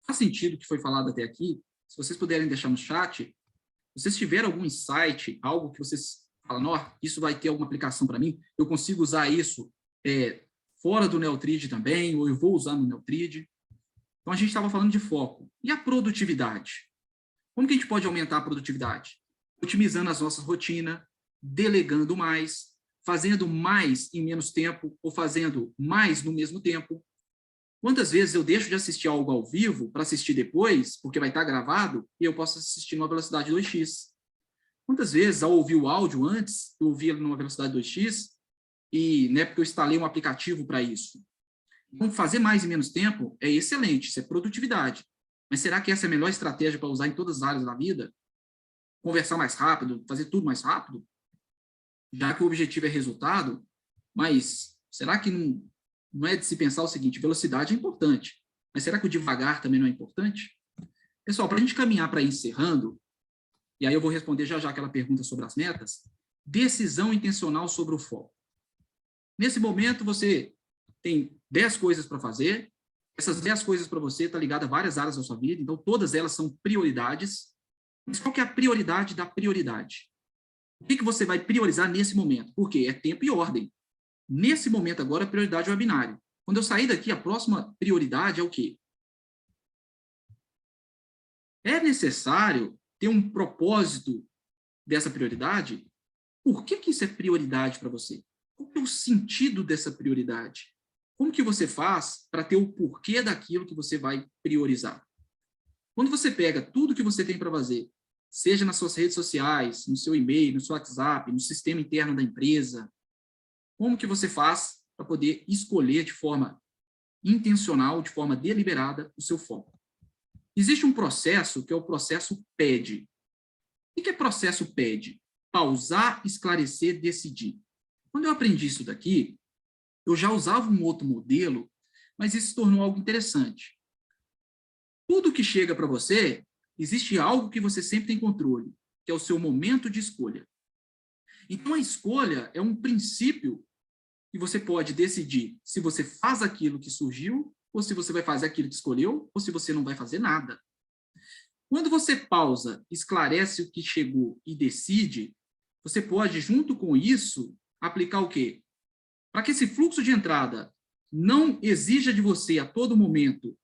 Faz sentido o que foi falado até aqui? Se vocês puderem deixar no chat, se vocês tiverem algum insight, algo que vocês falam, ó, isso vai ter alguma aplicação para mim, eu consigo usar isso fora do Neotrid também, ou eu vou usar no Neotrid. Então, a gente estava falando de foco. E a produtividade? Como que a gente pode aumentar a produtividade? Otimizando as nossas rotinas, delegando mais, fazendo mais em menos tempo, ou fazendo mais no mesmo tempo. Quantas vezes eu deixo de assistir algo ao vivo para assistir depois, porque vai estar gravado, e eu posso assistir numa velocidade 2x? Quantas vezes, ao ouvir o áudio antes, eu ouvia numa velocidade 2x, e não é porque eu instalei um aplicativo para isso. Então, fazer mais em menos tempo é excelente, isso é produtividade. Mas será que essa é a melhor estratégia para usar em todas as áreas da vida? Conversar mais rápido, fazer tudo mais rápido? Já que o objetivo é resultado, mas será que não é de se pensar o seguinte, velocidade é importante, mas será que o devagar também não é importante? Pessoal, para a gente caminhar para ir encerrando, e aí eu vou responder já aquela pergunta sobre as metas, decisão intencional sobre o foco. Nesse momento, você tem 10 coisas para fazer, essas 10 coisas para você estão ligadas a várias áreas da sua vida, então todas elas são prioridades, mas qual que é a prioridade da prioridade? O que você vai priorizar nesse momento? Porque é tempo e ordem. Nesse momento agora, a prioridade é o binário. Quando eu sair daqui, a próxima prioridade é o quê? É necessário ter um propósito dessa prioridade? Por que isso é prioridade para você? Qual é o sentido dessa prioridade? Como que você faz para ter o porquê daquilo que você vai priorizar? Quando você pega tudo que você tem para fazer, seja nas suas redes sociais, no seu e-mail, no seu WhatsApp, no sistema interno da empresa, como que você faz para poder escolher de forma intencional, de forma deliberada, o seu foco? Existe um processo que é o processo PED. O que é processo PED? Pausar, esclarecer, decidir. Quando eu aprendi isso daqui, eu já usava um outro modelo, mas isso se tornou algo interessante. Tudo que chega para você, existe algo que você sempre tem controle, que é o seu momento de escolha. Então, a escolha é um princípio que você pode decidir se você faz aquilo que surgiu, ou se você vai fazer aquilo que escolheu, ou se você não vai fazer nada. Quando você pausa, esclarece o que chegou e decide, você pode, junto com isso, aplicar o quê? Para que esse fluxo de entrada não exija de você, a todo momento,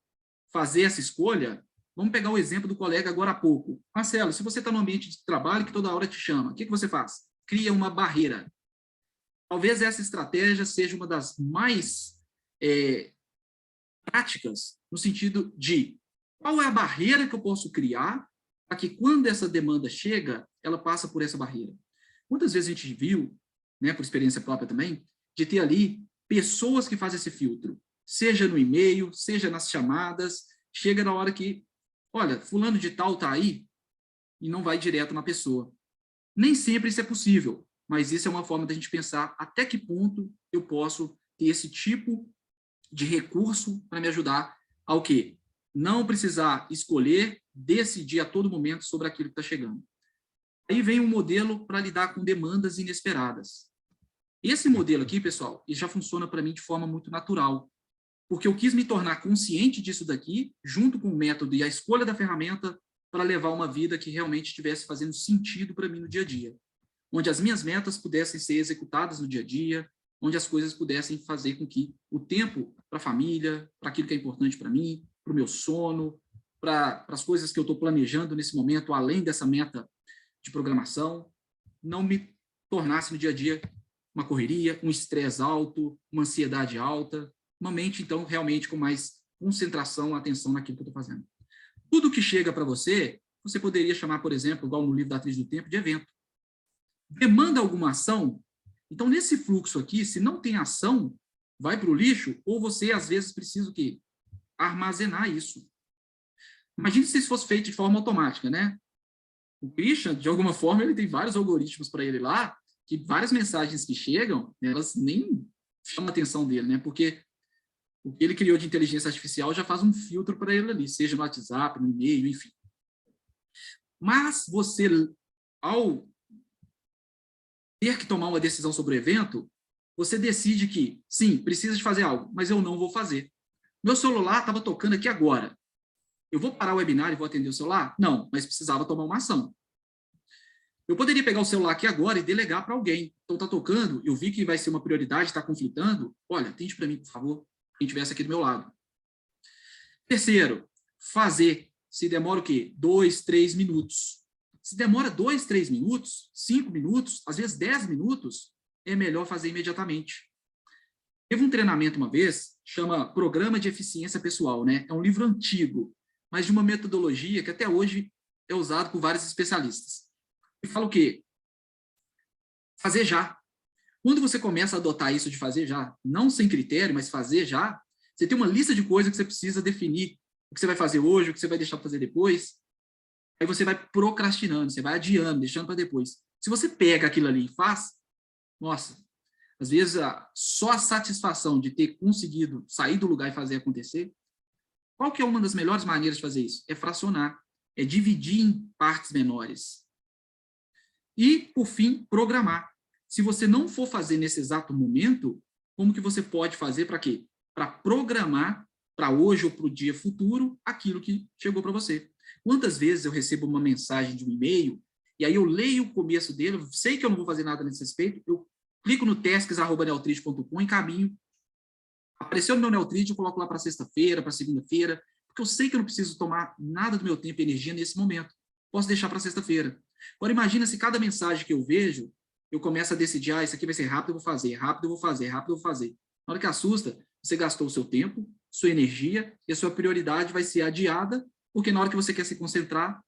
fazer essa escolha, vamos pegar o exemplo do colega agora há pouco. Marcelo, se você está no ambiente de trabalho que toda hora te chama, o que você faz? Cria uma barreira. Talvez essa estratégia seja uma das mais práticas, no sentido de qual é a barreira que eu posso criar para que quando essa demanda chega, ela passa por essa barreira. Muitas vezes a gente viu, né, por experiência própria também, de ter ali pessoas que fazem esse filtro, seja no e-mail, seja nas chamadas, chega na hora que, olha, fulano de tal está aí, e não vai direto na pessoa. Nem sempre isso é possível, mas isso é uma forma da gente pensar até que ponto eu posso ter esse tipo de recurso para me ajudar ao quê? Não precisar escolher, decidir a todo momento sobre aquilo que está chegando. Aí vem um modelo para lidar com demandas inesperadas. Esse modelo aqui, pessoal, ele já funciona para mim de forma muito natural, porque eu quis me tornar consciente disso daqui, junto com o método e a escolha da ferramenta, para levar uma vida que realmente estivesse fazendo sentido para mim no dia a dia, onde as minhas metas pudessem ser executadas no dia a dia, onde as coisas pudessem fazer com que o tempo para a família, para aquilo que é importante para mim, para o meu sono, para as coisas que eu estou planejando nesse momento, além dessa meta de programação, não me tornasse no dia a dia uma correria, um estresse alto, uma ansiedade alta, uma mente, então, realmente com mais concentração, atenção naquilo que eu estou fazendo. Tudo que chega para você, você poderia chamar, por exemplo, igual no livro da Atriz do Tempo, de evento. Demanda alguma ação? Então, nesse fluxo aqui, se não tem ação, vai para o lixo, ou você, às vezes, precisa o quê? Armazenar isso. Imagine se isso fosse feito de forma automática, né? O Christian, de alguma forma, ele tem vários algoritmos para ele lá, que várias mensagens que chegam, elas nem chamam a atenção dele, né? Porque o que ele criou de inteligência artificial já faz um filtro para ele ali, seja no WhatsApp, no e-mail, enfim. Mas você, ao ter que tomar uma decisão sobre o evento, você decide que, sim, precisa de fazer algo, mas eu não vou fazer. Meu celular estava tocando aqui agora. Eu vou parar o webinar e vou atender o celular? Não, mas precisava tomar uma ação. Eu poderia pegar o celular aqui agora e delegar para alguém. Então, está tocando, eu vi que vai ser uma prioridade, está conflitando. Olha, atende para mim, por favor, quem estivesse aqui do meu lado. Terceiro, fazer. Se demora o quê? 2, 3 minutos. Se demora 2, 3 minutos, 5 minutos, às vezes 10 minutos, é melhor fazer imediatamente. Teve um treinamento uma vez, chama Programa de Eficiência Pessoal, né? É um livro antigo, mas de uma metodologia que até hoje é usado por vários especialistas. E fala o quê? Fazer já. Quando você começa a adotar isso de fazer já, não sem critério, mas fazer já, você tem uma lista de coisas que você precisa definir. O que você vai fazer hoje, o que você vai deixar para fazer depois. Aí você vai procrastinando, você vai adiando, deixando para depois. Se você pega aquilo ali e faz, nossa, às vezes só a satisfação de ter conseguido sair do lugar e fazer acontecer. Qual que é uma das melhores maneiras de fazer isso? É fracionar, é dividir em partes menores. E, por fim, programar. Se você não for fazer nesse exato momento, como que você pode fazer para quê? Para programar para hoje ou para o dia futuro aquilo que chegou para você. Quantas vezes eu recebo uma mensagem de um e-mail e aí eu leio o começo dele, eu sei que eu não vou fazer nada nesse respeito, eu clico no tasks@neotrade.com e caminho. Apareceu no meu Neotrade, eu coloco lá para sexta-feira, para segunda-feira, porque eu sei que eu não preciso tomar nada do meu tempo e energia nesse momento. Posso deixar para sexta-feira. Agora, imagina se cada mensagem que eu vejo, eu começo a decidir, isso aqui vai ser rápido, eu vou fazer, rápido, eu vou fazer, rápido, eu vou fazer. Na hora que assusta, você gastou o seu tempo, sua energia, e a sua prioridade vai ser adiada, porque na hora que você quer se concentrar,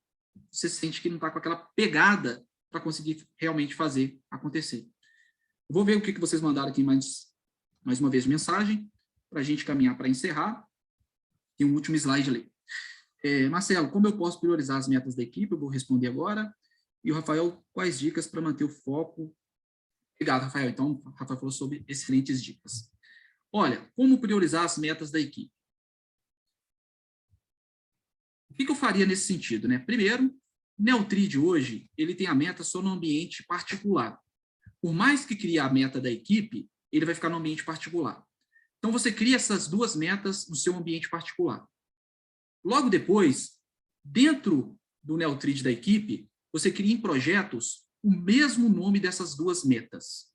você sente que não está com aquela pegada para conseguir realmente fazer acontecer. Eu vou ver o que vocês mandaram aqui mais uma vez de mensagem, para a gente caminhar para encerrar. Tem um último slide ali. Marcelo, como eu posso priorizar as metas da equipe? Eu vou responder agora. E o Rafael, quais dicas para manter o foco? Obrigado, Rafael. Então, o Rafael falou sobre excelentes dicas. Olha, como priorizar as metas da equipe? O que eu faria nesse sentido, né? Primeiro, o Neotrade hoje, ele tem a meta só no ambiente particular. Por mais que crie a meta da equipe, ele vai ficar no ambiente particular. Então, você cria essas duas metas no seu ambiente particular. Logo depois, dentro do Neotrade da equipe, você cria em projetos o mesmo nome dessas duas metas.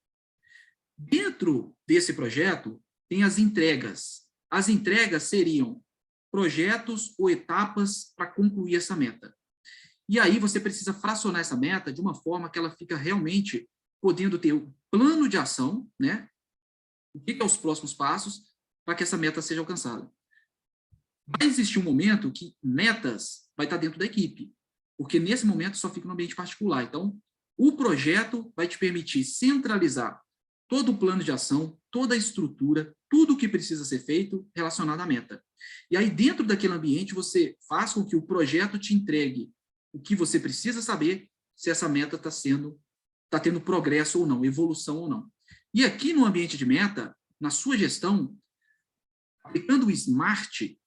Dentro desse projeto, tem as entregas. As entregas seriam projetos ou etapas para concluir essa meta. E aí você precisa fracionar essa meta de uma forma que ela fica realmente podendo ter um plano de ação, né? O que são os próximos passos para que essa meta seja alcançada. Vai existir um momento que metas vai estar dentro da equipe, porque nesse momento só fica no ambiente particular. Então, o projeto vai te permitir centralizar todo o plano de ação, toda a estrutura, tudo o que precisa ser feito relacionado à meta. E aí, dentro daquele ambiente, você faz com que o projeto te entregue o que você precisa saber se essa meta está tendo progresso ou não, evolução ou não. E aqui no ambiente de meta, na sua gestão, aplicando o SMART,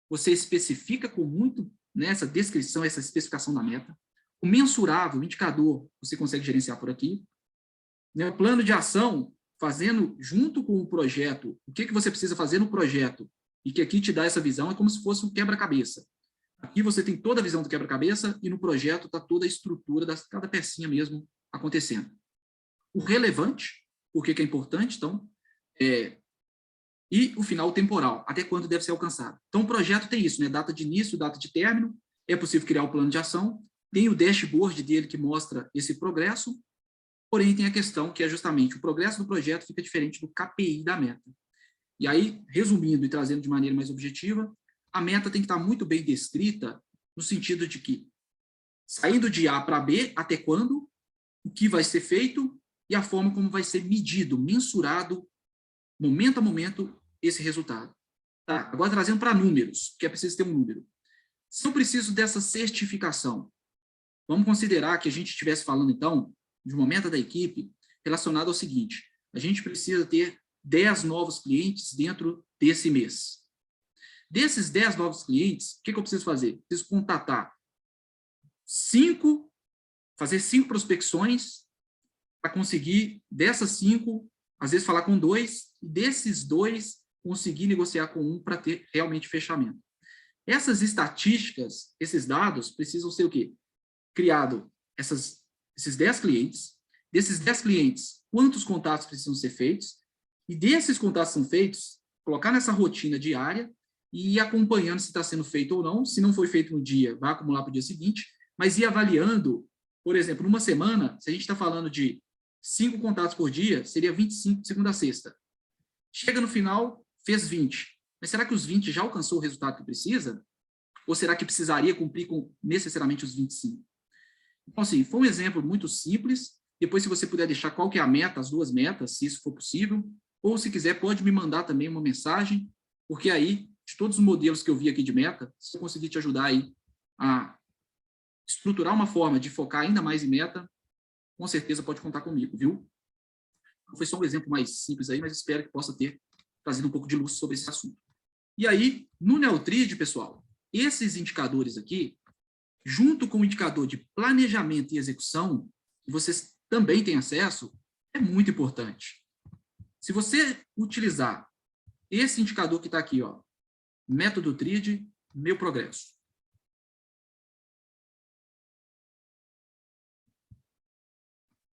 você especifica com muito nessa descrição, essa especificação da meta. O mensurável, o indicador, você consegue gerenciar por aqui. O plano de ação, fazendo junto com o projeto, o que você precisa fazer no projeto, e que aqui te dá essa visão, é como se fosse um quebra-cabeça. Aqui você tem toda a visão do quebra-cabeça, e no projeto está toda a estrutura de cada pecinha mesmo acontecendo. O relevante, por que é importante, então, e o final temporal, até quando deve ser alcançado. Então, o projeto tem isso, né? Data de início, data de término, é possível criar o plano de ação, tem o dashboard dele que mostra esse progresso, porém tem a questão que é justamente o progresso do projeto fica diferente do KPI da meta. E aí, resumindo e trazendo de maneira mais objetiva, a meta tem que estar muito bem descrita no sentido de que, saindo de A para B, até quando, o que vai ser feito e a forma como vai ser medido, mensurado momento a momento, esse resultado. Tá, agora trazendo para números, porque é preciso ter um número. Se eu preciso dessa certificação, vamos considerar que a gente estivesse falando, então, de uma meta da equipe relacionada ao seguinte: a gente precisa ter 10 novos clientes dentro desse mês. Desses 10 novos clientes, o que eu preciso fazer? Preciso contatar 5, fazer 5 prospecções para conseguir, dessas 5, às vezes falar com 2, e desses 2, conseguir negociar com 1 para ter realmente fechamento. Essas estatísticas, esses dados, precisam ser o quê? Criado esses 10 clientes. Desses 10 clientes, quantos contatos precisam ser feitos? E desses contatos são feitos, colocar nessa rotina diária e ir acompanhando se está sendo feito ou não. Se não foi feito no dia, vai acumular para o dia seguinte, mas ir avaliando, por exemplo, numa semana, se a gente está falando de 5 contatos por dia, seria 25 de segunda a sexta. Chega no final, fez 20. Mas será que os 20 já alcançou o resultado que precisa? Ou será que precisaria cumprir com necessariamente os 25? Então, assim, foi um exemplo muito simples. Depois, se você puder deixar qual que é a meta, as 2 metas, se isso for possível, ou se quiser, pode me mandar também uma mensagem, porque aí, de todos os modelos que eu vi aqui de meta, se eu conseguir te ajudar aí a estruturar uma forma de focar ainda mais em meta, com certeza pode contar comigo, viu? Foi só um exemplo mais simples aí, mas espero que possa ter trazido um pouco de luz sobre esse assunto. E aí, no Neutrid, pessoal, esses indicadores aqui, junto com o indicador de planejamento e execução, que vocês também têm acesso, é muito importante. Se você utilizar esse indicador que está aqui, ó, método TRID, meu progresso.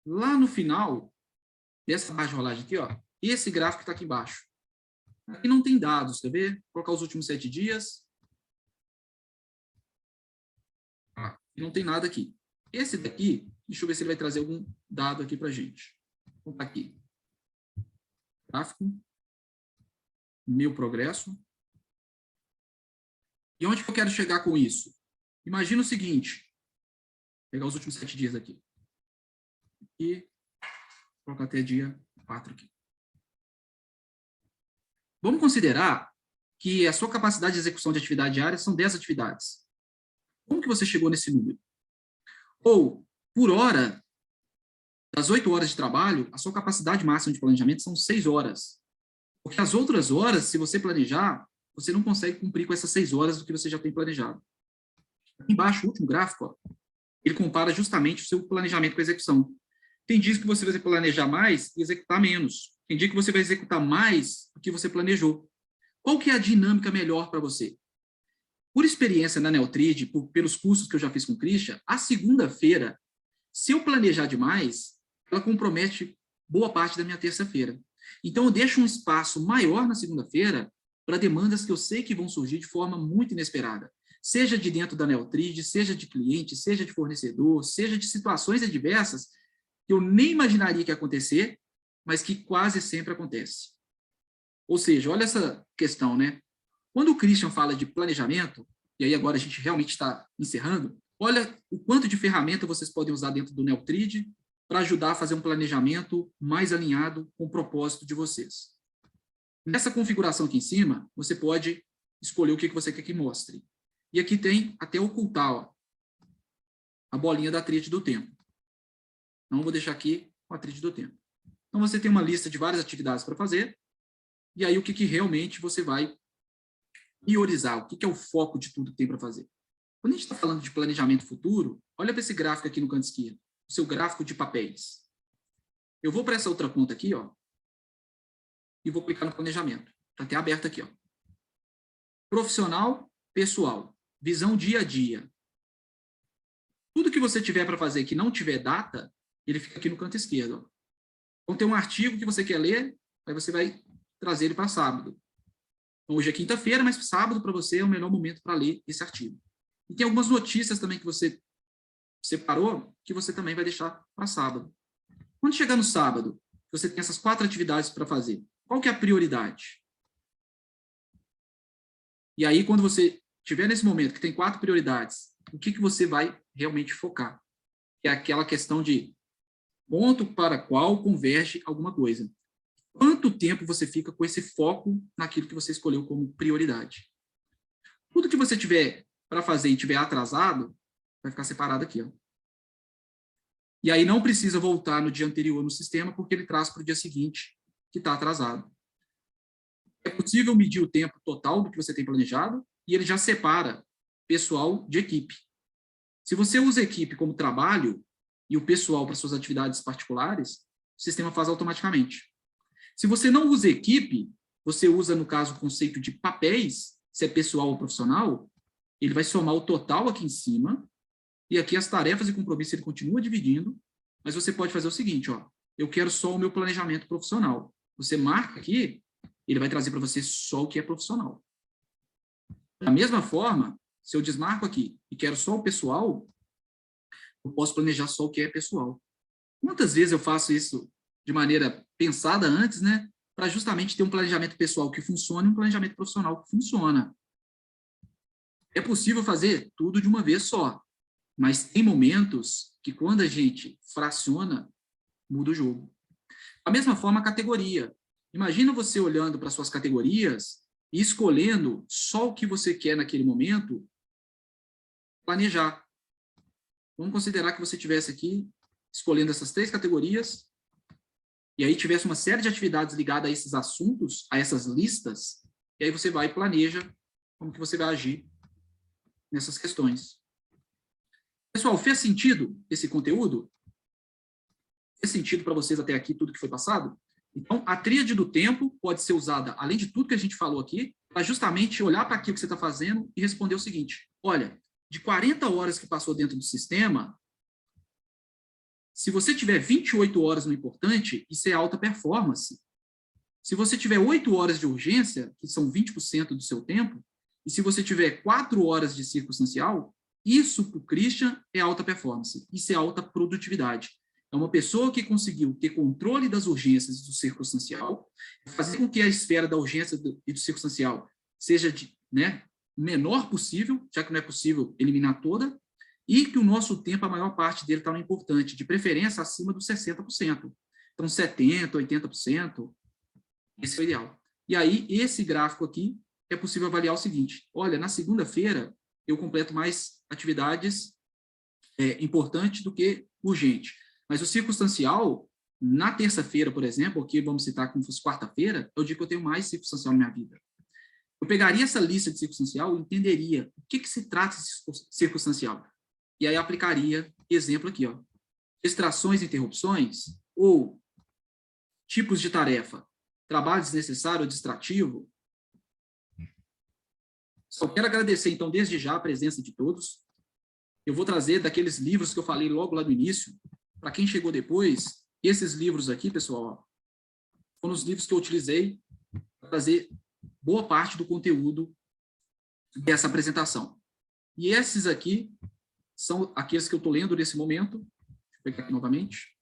Lá no final dessa barra de rolagem aqui, ó, esse gráfico está aqui embaixo. Aqui não tem dados, quer ver? Vou colocar os últimos 7 dias. Não tem nada aqui. Esse daqui, deixa eu ver se ele vai trazer algum dado aqui para a gente. Vamos aqui. Gráfico. Meu progresso. E onde que eu quero chegar com isso? Imagina o seguinte. Vou pegar os últimos 7 dias aqui. E colocar até dia 4 aqui. Vamos considerar que a sua capacidade de execução de atividade diária são 10 atividades. Como que você chegou nesse número? Ou, por hora, das 8 horas de trabalho, a sua capacidade máxima de planejamento são 6 horas. Porque as outras horas, se você planejar, você não consegue cumprir com essas 6 horas do que você já tem planejado. Aqui embaixo, o último gráfico, ó, ele compara justamente o seu planejamento com a execução. Tem dias que você vai planejar mais e executar menos. Tem dia que você vai executar mais do que você planejou. Qual que é a dinâmica melhor para você? Por experiência na Neutrid, pelos cursos que eu já fiz com o Christian, a segunda-feira, se eu planejar demais, ela compromete boa parte da minha terça-feira. Então, eu deixo um espaço maior na segunda-feira para demandas que eu sei que vão surgir de forma muito inesperada. Seja de dentro da Neutrid, seja de cliente, seja de fornecedor, seja de situações adversas que eu nem imaginaria que ia acontecer, mas que quase sempre acontece. Ou seja, olha essa questão, né? Quando o Christian fala de planejamento, e aí agora a gente realmente está encerrando, olha o quanto de ferramenta vocês podem usar dentro do Neutrid para ajudar a fazer um planejamento mais alinhado com o propósito de vocês. Nessa configuração aqui em cima, você pode escolher o que você quer que mostre. E aqui tem até ocultar, ó, a bolinha da tríade do tempo. Então, vou deixar aqui com a tríade do tempo. Então, você tem uma lista de várias atividades para fazer, e aí o que realmente você vai priorizar, o que é o foco de tudo que tem para fazer. Quando a gente está falando de planejamento futuro, olha para esse gráfico aqui no canto esquerdo, o seu gráfico de papéis. Eu vou para essa outra conta aqui, ó, e vou clicar no planejamento. Está até aberto aqui, ó. Profissional, pessoal, visão dia a dia. Tudo que você tiver para fazer que não tiver data, ele fica aqui no canto esquerdo, ó. Então, tem um artigo que você quer ler, aí você vai trazer ele para sábado. Então, hoje é quinta-feira, mas sábado para você é o melhor momento para ler esse artigo. E tem algumas notícias também que você separou, que você também vai deixar para sábado. Quando chegar no sábado, você tem essas 4 atividades para fazer. Qual que é a prioridade? E aí, quando você estiver nesse momento que tem 4 prioridades, o que você vai realmente focar? É aquela questão de ponto para qual converge alguma coisa. quanto tempo você fica com esse foco naquilo que você escolheu como prioridade. Tudo que você tiver para fazer e tiver atrasado, vai ficar separado aqui, ó. E aí não precisa voltar no dia anterior no sistema, porque ele traz para o dia seguinte, que está atrasado. É possível medir o tempo total do que você tem planejado, e ele já separa pessoal de equipe. Se você usa a equipe como trabalho, e o pessoal para suas atividades particulares, o sistema faz automaticamente. Se você não usa equipe, você usa, no caso, o conceito de papéis, se é pessoal ou profissional, ele vai somar o total aqui em cima, e aqui as tarefas e compromissos ele continua dividindo, mas você pode fazer o seguinte, ó, eu quero só o meu planejamento profissional. Você marca aqui, ele vai trazer para você só o que é profissional. Da mesma forma, se eu desmarco aqui e quero só o pessoal, eu posso planejar só o que é pessoal. Quantas vezes eu faço isso de maneira pensada antes, né? Para justamente ter um planejamento pessoal que funcione e um planejamento profissional que funciona. É possível fazer tudo de uma vez só, mas tem momentos que quando a gente fraciona, muda o jogo. Da mesma forma, a categoria. Imagina você olhando para suas categorias e escolhendo só o que você quer naquele momento, planejar. Vamos considerar que você estivesse aqui escolhendo essas 3 categorias e aí tivesse uma série de atividades ligadas a esses assuntos, a essas listas, e aí você vai e planeja como que você vai agir nessas questões. Pessoal, fez sentido esse conteúdo? Fez sentido para vocês até aqui tudo que foi passado? Então, a tríade do tempo pode ser usada, além de tudo que a gente falou aqui, para justamente olhar para aquilo que você está fazendo e responder o seguinte, olha, de 40 horas que passou dentro do sistema, se você tiver 28 horas no importante, isso é alta performance. Se você tiver 8 horas de urgência, que são 20% do seu tempo, e se você tiver 4 horas de circunstancial, isso para o Christian é alta performance, isso é alta produtividade. É uma pessoa que conseguiu ter controle das urgências do circunstancial, fazer com que a esfera da urgência e do circunstancial seja menor possível, já que não é possível eliminar toda, e que o nosso tempo, a maior parte dele está no importante, de preferência acima dos 60%. Então, 70%, 80%, esse é o ideal. E aí, esse gráfico aqui, é possível avaliar o seguinte, olha, na segunda-feira, eu completo mais atividades importantes do que urgente. Mas o circunstancial, na terça-feira, por exemplo, aqui vamos citar como fosse quarta-feira, é o dia que eu tenho mais circunstancial na minha vida. Eu pegaria essa lista de circunstancial e entenderia o que se trata de circunstancial. E aí aplicaria, exemplo aqui, ó, distrações e interrupções, ou tipos de tarefa, trabalho desnecessário ou distrativo. Só quero agradecer, então, desde já a presença de todos. Eu vou trazer daqueles livros que eu falei logo lá no início, para quem chegou depois, esses livros aqui, pessoal, ó, foram os livros que eu utilizei para trazer boa parte do conteúdo dessa apresentação. E esses aqui são aqueles que eu estou lendo nesse momento. Deixa eu pegar aqui novamente.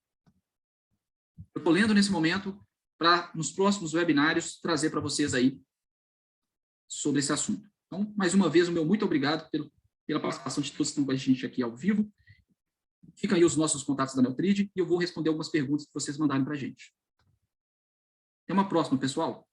Eu estou lendo nesse momento para, nos próximos webinários, trazer para vocês aí sobre esse assunto. Então, mais uma vez, o meu muito obrigado pela participação de todos que estão com a gente aqui ao vivo. Ficam aí os nossos contatos da Neutrid e eu vou responder algumas perguntas que vocês mandarem para a gente. Até uma próxima, pessoal.